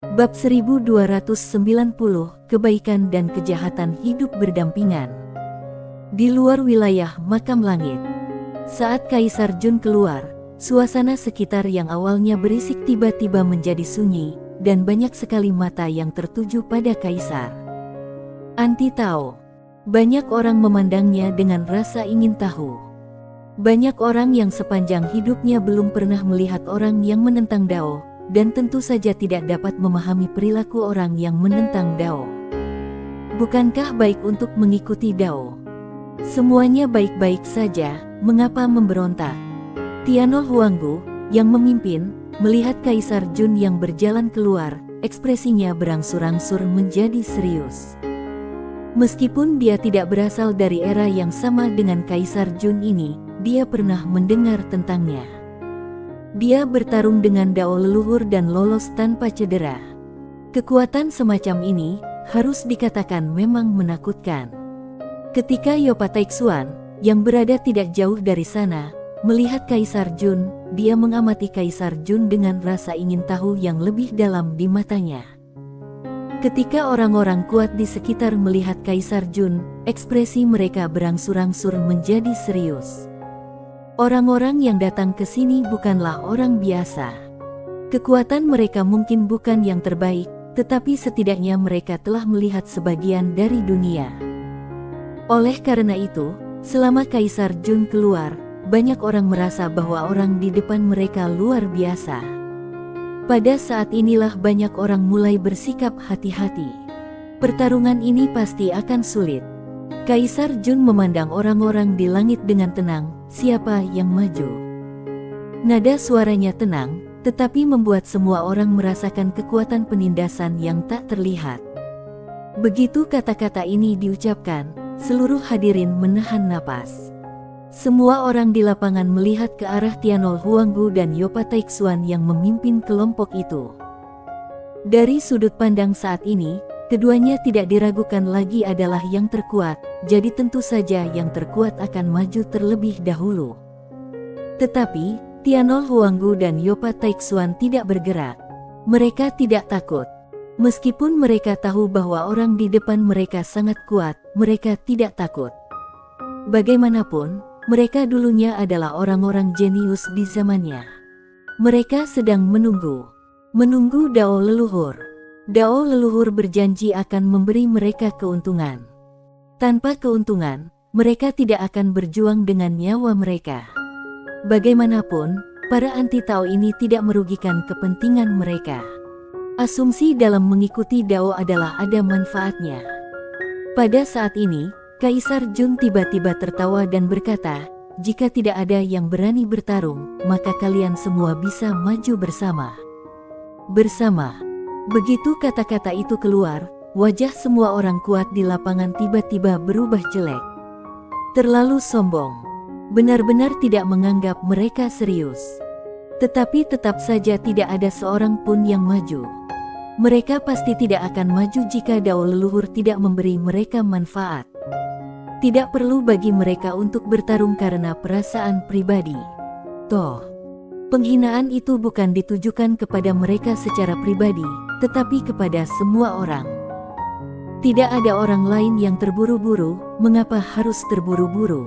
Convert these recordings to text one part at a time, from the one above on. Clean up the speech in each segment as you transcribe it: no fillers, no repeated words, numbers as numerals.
Bab 1290, Kebaikan dan Kejahatan Hidup Berdampingan. Di luar wilayah makam langit. Saat Kaisar Jun keluar, suasana sekitar yang awalnya berisik tiba-tiba menjadi sunyi, dan banyak sekali mata yang tertuju pada Kaisar. Anti Tao. Banyak orang memandangnya dengan rasa ingin tahu. Banyak orang yang sepanjang hidupnya belum pernah melihat orang yang menentang Dao, dan tentu saja tidak dapat memahami perilaku orang yang menentang Dao. Bukankah baik untuk mengikuti Dao? Semuanya baik-baik saja, mengapa memberontak? Tianol Huanggu, yang memimpin, melihat Kaisar Jun yang berjalan keluar, ekspresinya berangsur-angsur menjadi serius. Meskipun dia tidak berasal dari era yang sama dengan Kaisar Jun ini, dia pernah mendengar tentangnya. Dia bertarung dengan Dao leluhur dan lolos tanpa cedera. Kekuatan semacam ini harus dikatakan memang menakutkan. Ketika Yopa Taixuan, yang berada tidak jauh dari sana, melihat Kaisar Jun, dia mengamati Kaisar Jun dengan rasa ingin tahu yang lebih dalam di matanya. Ketika orang-orang kuat di sekitar melihat Kaisar Jun, ekspresi mereka berangsur-angsur menjadi serius. Orang-orang yang datang ke sini bukanlah orang biasa. Kekuatan mereka mungkin bukan yang terbaik, tetapi setidaknya mereka telah melihat sebagian dari dunia. Oleh karena itu, selama Kaisar Jun keluar, banyak orang merasa bahwa orang di depan mereka luar biasa. Pada saat inilah banyak orang mulai bersikap hati-hati. Pertarungan ini pasti akan sulit. Kaisar Jun memandang orang-orang di langit dengan tenang. Siapa yang maju? Nada suaranya tenang, tetapi membuat semua orang merasakan kekuatan penindasan yang tak terlihat. Begitu kata-kata ini diucapkan, seluruh hadirin menahan napas. Semua orang di lapangan melihat ke arah Tianol Huanggu dan Yopa Taixuan yang memimpin kelompok itu. Dari sudut pandang saat ini, keduanya tidak diragukan lagi adalah yang terkuat, jadi tentu saja yang terkuat akan maju terlebih dahulu. Tetapi, Tianol Huanggu dan Yopa Taixuan tidak bergerak. Mereka tidak takut. Meskipun mereka tahu bahwa orang di depan mereka sangat kuat, mereka tidak takut. Bagaimanapun, mereka dulunya adalah orang-orang jenius di zamannya. Mereka sedang menunggu Dao leluhur. Dao leluhur berjanji akan memberi mereka keuntungan. Tanpa keuntungan, mereka tidak akan berjuang dengan nyawa mereka. Bagaimanapun, para anti Tao ini tidak merugikan kepentingan mereka. Asumsi dalam mengikuti Dao adalah ada manfaatnya. Pada saat ini, Kaisar Jun tiba-tiba tertawa dan berkata, "Jika tidak ada yang berani bertarung, maka kalian semua bisa maju bersama." Bersama. Begitu kata-kata itu keluar, wajah semua orang kuat di lapangan tiba-tiba berubah jelek. Terlalu sombong. Benar-benar tidak menganggap mereka serius. Tetapi tetap saja tidak ada seorang pun yang maju. Mereka pasti tidak akan maju jika Dao leluhur tidak memberi mereka manfaat. Tidak perlu bagi mereka untuk bertarung karena perasaan pribadi. Toh, penghinaan itu bukan ditujukan kepada mereka secara pribadi, tetapi kepada semua orang. Tidak ada orang lain yang terburu-buru, mengapa harus terburu-buru?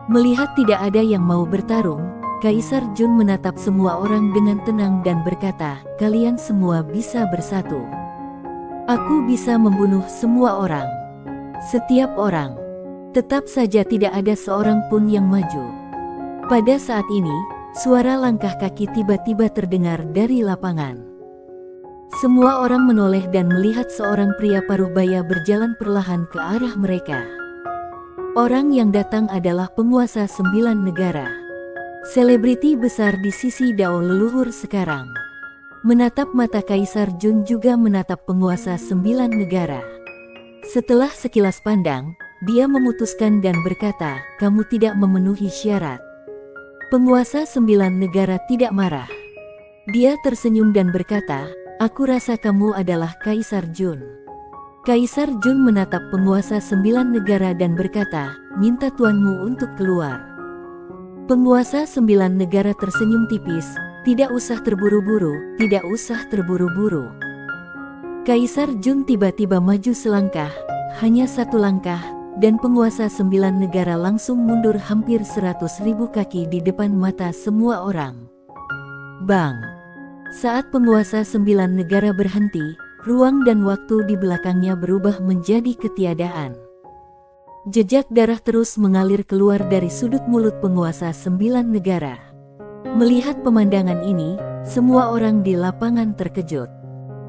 Melihat tidak ada yang mau bertarung, Kaisar Jun menatap semua orang dengan tenang dan berkata, "Kalian semua bisa bersatu. Aku bisa membunuh semua orang. Setiap orang. Tetap saja tidak ada seorang pun yang maju." Pada saat ini, suara langkah kaki tiba-tiba terdengar dari lapangan. Semua orang menoleh dan melihat seorang pria paruh baya berjalan perlahan ke arah mereka. Orang yang datang adalah penguasa 9 negara. Selebriti besar di sisi Dao leluhur sekarang. Menatap mata Kaisar Jun juga menatap penguasa 9 negara. Setelah sekilas pandang, dia memutuskan dan berkata, "Kamu tidak memenuhi syarat." Penguasa 9 negara tidak marah. Dia tersenyum dan berkata, "Aku rasa kamu adalah Kaisar Jun." Kaisar Jun menatap penguasa 9 negara dan berkata, "Minta tuanmu untuk keluar." Penguasa 9 negara tersenyum tipis, "Tidak usah terburu-buru, tidak usah terburu-buru. Kaisar Jun tiba-tiba maju selangkah, hanya satu langkah, dan penguasa 9 negara langsung mundur hampir 100.000 kaki di depan mata semua orang. Bang! Saat penguasa 9 negara berhenti, ruang dan waktu di belakangnya berubah menjadi ketiadaan. Jejak darah terus mengalir keluar dari sudut mulut penguasa 9 negara. Melihat pemandangan ini, semua orang di lapangan terkejut.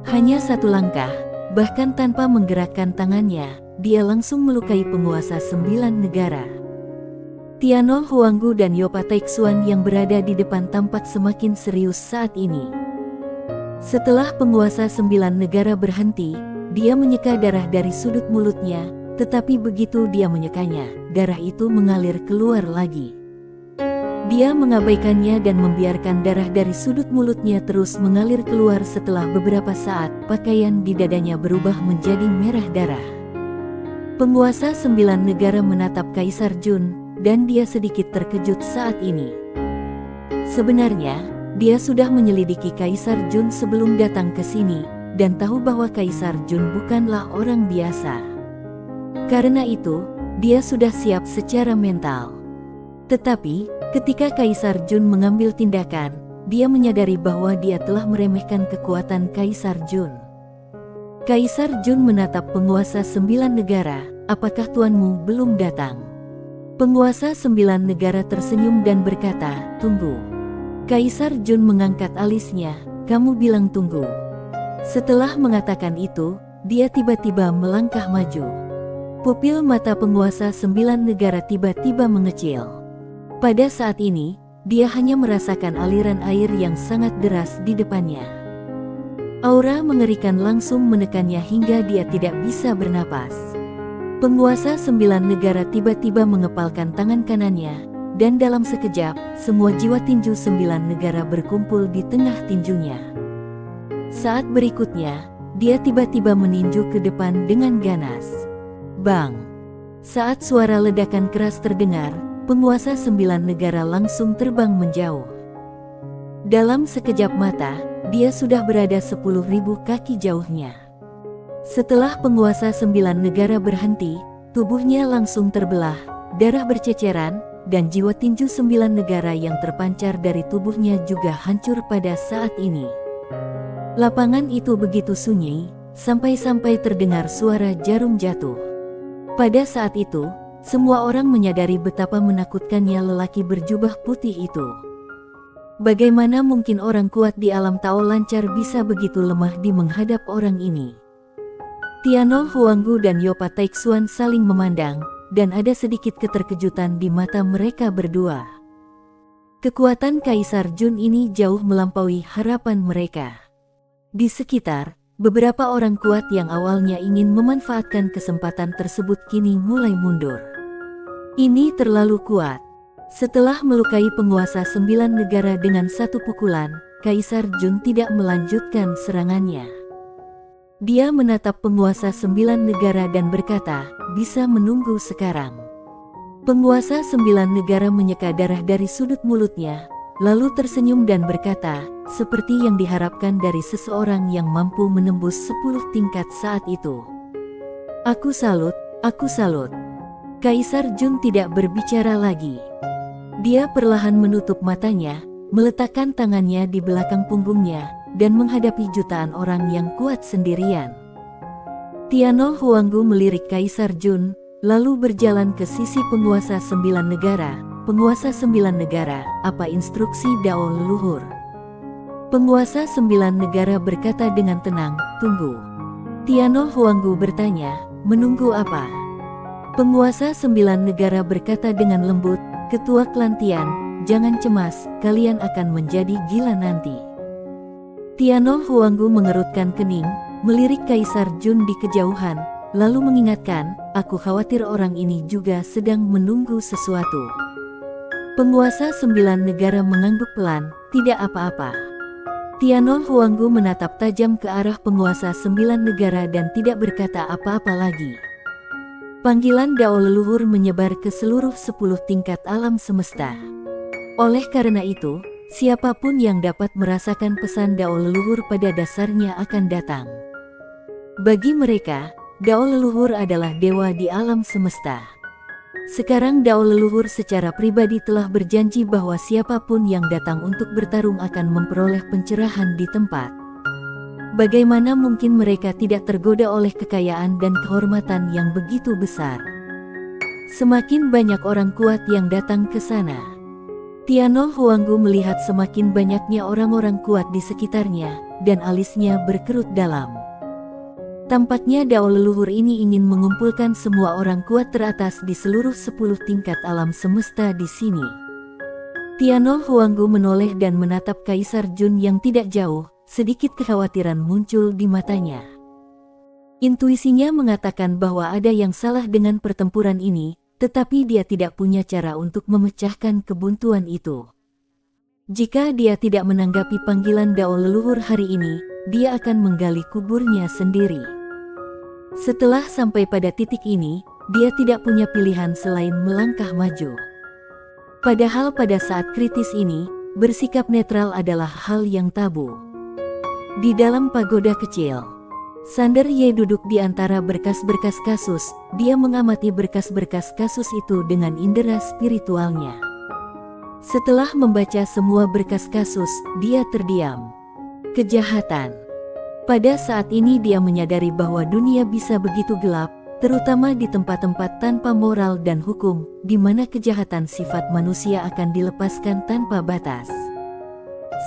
Hanya satu langkah, bahkan tanpa menggerakkan tangannya, dia langsung melukai penguasa 9 negara. Tianol Huanggu dan Yopa Taixuan yang berada di depan tampak semakin serius saat ini. Setelah penguasa 9 negara berhenti, dia menyeka darah dari sudut mulutnya, tetapi begitu dia menyekanya, darah itu mengalir keluar lagi. Dia mengabaikannya dan membiarkan darah dari sudut mulutnya terus mengalir keluar. Setelah beberapa saat, pakaian di dadanya berubah menjadi merah darah. Penguasa 9 negara menatap Kaisar Jun, dan dia sedikit terkejut saat ini. Sebenarnya, dia sudah menyelidiki Kaisar Jun sebelum datang ke sini, dan tahu bahwa Kaisar Jun bukanlah orang biasa. Karena itu, dia sudah siap secara mental. Tetapi, ketika Kaisar Jun mengambil tindakan, dia menyadari bahwa dia telah meremehkan kekuatan Kaisar Jun. Kaisar Jun menatap penguasa 9 negara, apakah tuanmu belum datang? Penguasa 9 negara tersenyum dan berkata, tunggu. Kaisar Jun mengangkat alisnya, kamu bilang tunggu. Setelah mengatakan itu, dia tiba-tiba melangkah maju. Pupil mata penguasa 9 negara tiba-tiba mengecil. Pada saat ini, dia hanya merasakan aliran air yang sangat deras di depannya. Aura mengerikan langsung menekannya hingga dia tidak bisa bernapas. Penguasa 9 negara tiba-tiba mengepalkan tangan kanannya, dan dalam sekejap, semua jiwa tinju 9 negara berkumpul di tengah tinjunya. Saat berikutnya, dia tiba-tiba meninju ke depan dengan ganas. Bang! Saat suara ledakan keras terdengar, penguasa 9 negara langsung terbang menjauh. Dalam sekejap mata, dia sudah berada 10.000 kaki jauhnya. Setelah penguasa 9 negara berhenti, tubuhnya langsung terbelah, darah berceceran, dan jiwa tinju 9 negara yang terpancar dari tubuhnya juga hancur pada saat ini. Lapangan itu begitu sunyi, sampai-sampai terdengar suara jarum jatuh. Pada saat itu, semua orang menyadari betapa menakutkannya lelaki berjubah putih itu. Bagaimana mungkin orang kuat di alam Tao lancar bisa begitu lemah di menghadap orang ini? Tianol Huanggu dan Yopa Taixuan saling memandang, dan ada sedikit keterkejutan di mata mereka berdua. Kekuatan Kaisar Jun ini jauh melampaui harapan mereka. Di sekitar, beberapa orang kuat yang awalnya ingin memanfaatkan kesempatan tersebut kini mulai mundur. Ini terlalu kuat. Setelah melukai penguasa 9 negara dengan satu pukulan, Kaisar Jun tidak melanjutkan serangannya. Dia menatap penguasa 9 negara dan berkata, bisa menunggu sekarang. Penguasa 9 negara menyeka darah dari sudut mulutnya, lalu tersenyum dan berkata, seperti yang diharapkan dari seseorang yang mampu menembus 10 tingkat saat itu. Aku salut, aku salut. Kaisar Jun tidak berbicara lagi. Dia perlahan menutup matanya, meletakkan tangannya di belakang punggungnya, dan menghadapi jutaan orang yang kuat sendirian. Tianol Huanggu melirik Kaisar Jun, lalu berjalan ke sisi penguasa 9 negara. Penguasa 9 negara, apa instruksi Dao leluhur? Penguasa 9 negara berkata dengan tenang, tunggu. Tianol Huanggu bertanya, menunggu apa? Penguasa 9 negara berkata dengan lembut, Ketua Klan Tian, jangan cemas, kalian akan menjadi gila nanti. Tianol Huanggu mengerutkan kening, melirik Kaisar Jun di kejauhan, lalu mengingatkan, aku khawatir orang ini juga sedang menunggu sesuatu. Penguasa 9 negara mengangguk pelan, tidak apa-apa. Tianol Huanggu menatap tajam ke arah penguasa 9 negara dan tidak berkata apa-apa lagi. Panggilan Dao leluhur menyebar ke seluruh 10 tingkat alam semesta. Oleh karena itu, siapapun yang dapat merasakan pesan Dao leluhur pada dasarnya akan datang. Bagi mereka, Dao leluhur adalah dewa di alam semesta. Sekarang Dao leluhur secara pribadi telah berjanji bahwa siapapun yang datang untuk bertarung akan memperoleh pencerahan di tempat. Bagaimana mungkin mereka tidak tergoda oleh kekayaan dan kehormatan yang begitu besar? Semakin banyak orang kuat yang datang ke sana. Tianol Huanggu melihat semakin banyaknya orang-orang kuat di sekitarnya, dan alisnya berkerut dalam. Tampaknya Dao leluhur ini ingin mengumpulkan semua orang kuat teratas di seluruh 10 tingkat alam semesta di sini. Tianol Huanggu menoleh dan menatap Kaisar Jun yang tidak jauh. Sedikit kekhawatiran muncul di matanya. Intuisinya mengatakan bahwa ada yang salah dengan pertempuran ini, tetapi dia tidak punya cara untuk memecahkan kebuntuan itu. Jika dia tidak menanggapi panggilan Dao leluhur hari ini, dia akan menggali kuburnya sendiri. Setelah sampai pada titik ini, dia tidak punya pilihan selain melangkah maju. Padahal pada saat kritis ini, bersikap netral adalah hal yang tabu. Di dalam pagoda kecil, Sander Ye duduk di antara berkas-berkas kasus. Dia mengamati berkas-berkas kasus itu dengan indera spiritualnya. Setelah membaca semua berkas kasus, dia terdiam. Kejahatan. Pada saat ini dia menyadari bahwa dunia bisa begitu gelap, terutama di tempat-tempat tanpa moral dan hukum, di mana kejahatan sifat manusia akan dilepaskan tanpa batas.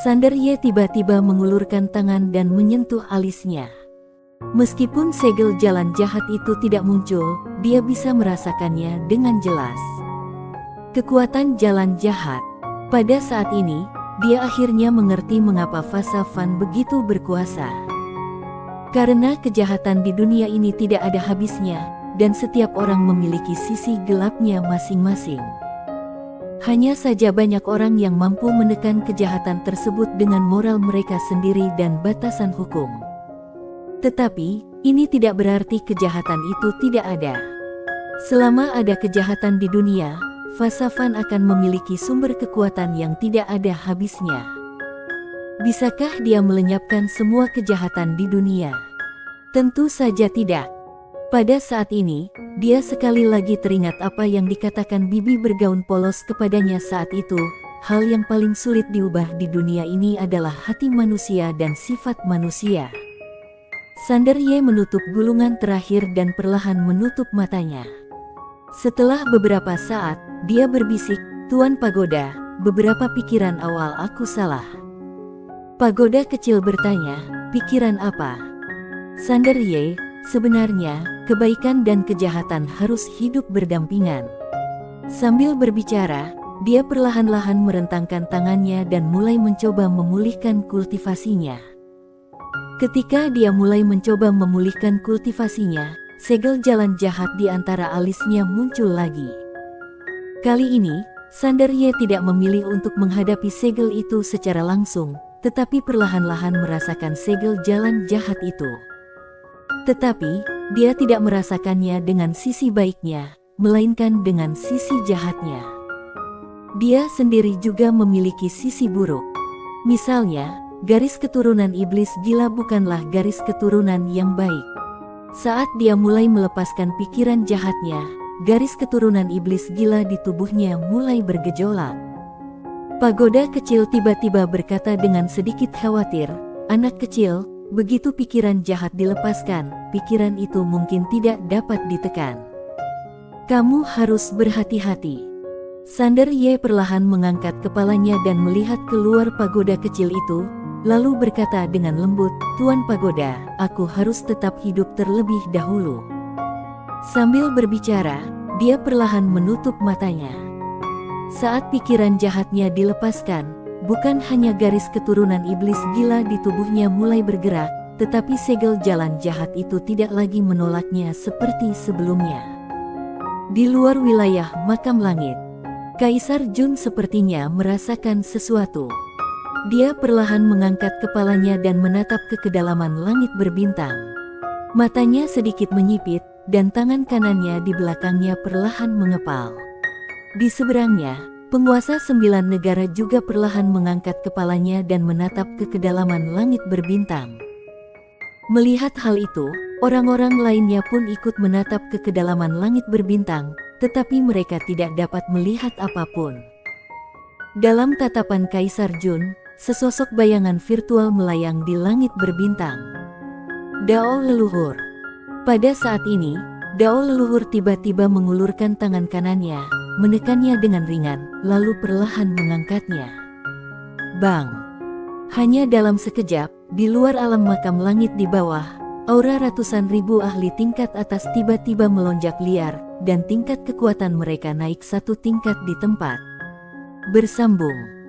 Sander Ye tiba-tiba mengulurkan tangan dan menyentuh alisnya. Meskipun segel jalan jahat itu tidak muncul, dia bisa merasakannya dengan jelas. Kekuatan jalan jahat. Pada saat ini, dia akhirnya mengerti mengapa Fasa Fan begitu berkuasa. Karena kejahatan di dunia ini tidak ada habisnya, dan setiap orang memiliki sisi gelapnya masing-masing. Hanya saja banyak orang yang mampu menekan kejahatan tersebut dengan moral mereka sendiri dan batasan hukum. Tetapi, ini tidak berarti kejahatan itu tidak ada. Selama ada kejahatan di dunia, Fasa Fan akan memiliki sumber kekuatan yang tidak ada habisnya. Bisakah dia melenyapkan semua kejahatan di dunia? Tentu saja tidak. Pada saat ini, dia sekali lagi teringat apa yang dikatakan bibi bergaun polos kepadanya saat itu. Hal yang paling sulit diubah di dunia ini adalah hati manusia dan sifat manusia. Sander Ye menutup gulungan terakhir dan perlahan menutup matanya. Setelah beberapa saat, dia berbisik, "Tuan Pagoda, beberapa pikiran awal aku salah." Pagoda kecil bertanya, "Pikiran apa?" Sander Ye, "Sebenarnya, kebaikan dan kejahatan harus hidup berdampingan." Sambil berbicara, dia perlahan-lahan merentangkan tangannya dan mulai mencoba memulihkan kultivasinya. Ketika dia mulai mencoba memulihkan kultivasinya, segel jalan jahat di antara alisnya muncul lagi. Kali ini, Sander Ye tidak memilih untuk menghadapi segel itu secara langsung, tetapi perlahan-lahan merasakan segel jalan jahat itu. Tetapi, dia tidak merasakannya dengan sisi baiknya, melainkan dengan sisi jahatnya. Dia sendiri juga memiliki sisi buruk. Misalnya, garis keturunan iblis gila bukanlah garis keturunan yang baik. Saat dia mulai melepaskan pikiran jahatnya, garis keturunan iblis gila di tubuhnya mulai bergejolak. Pagoda kecil tiba-tiba berkata dengan sedikit khawatir, "Anak kecil, begitu pikiran jahat dilepaskan, pikiran itu mungkin tidak dapat ditekan. Kamu harus berhati-hati." Sander Ye perlahan mengangkat kepalanya dan melihat keluar pagoda kecil itu, lalu berkata dengan lembut, "Tuan Pagoda, aku harus tetap hidup terlebih dahulu." Sambil berbicara, dia perlahan menutup matanya. Saat pikiran jahatnya dilepaskan, bukan hanya garis keturunan iblis gila di tubuhnya mulai bergerak, tetapi segel jalan jahat itu tidak lagi menolaknya seperti sebelumnya. Di luar wilayah makam langit, Kaisar Jun sepertinya merasakan sesuatu. Dia perlahan mengangkat kepalanya dan menatap ke kedalaman langit berbintang. Matanya sedikit menyipit, dan tangan kanannya di belakangnya perlahan mengepal. Di seberangnya, penguasa 9 negara juga perlahan mengangkat kepalanya dan menatap ke kedalaman langit berbintang. Melihat hal itu, orang-orang lainnya pun ikut menatap ke kedalaman langit berbintang, tetapi mereka tidak dapat melihat apapun. Dalam tatapan Kaisar Jun, sesosok bayangan virtual melayang di langit berbintang. Dao leluhur. Pada saat ini, Dao leluhur tiba-tiba mengulurkan tangan kanannya, menekannya dengan ringan, lalu perlahan mengangkatnya. Bang! Hanya dalam sekejap, di luar alam makam langit di bawah, aura ratusan ribu ahli tingkat atas tiba-tiba melonjak liar, dan tingkat kekuatan mereka naik satu tingkat di tempat. Bersambung.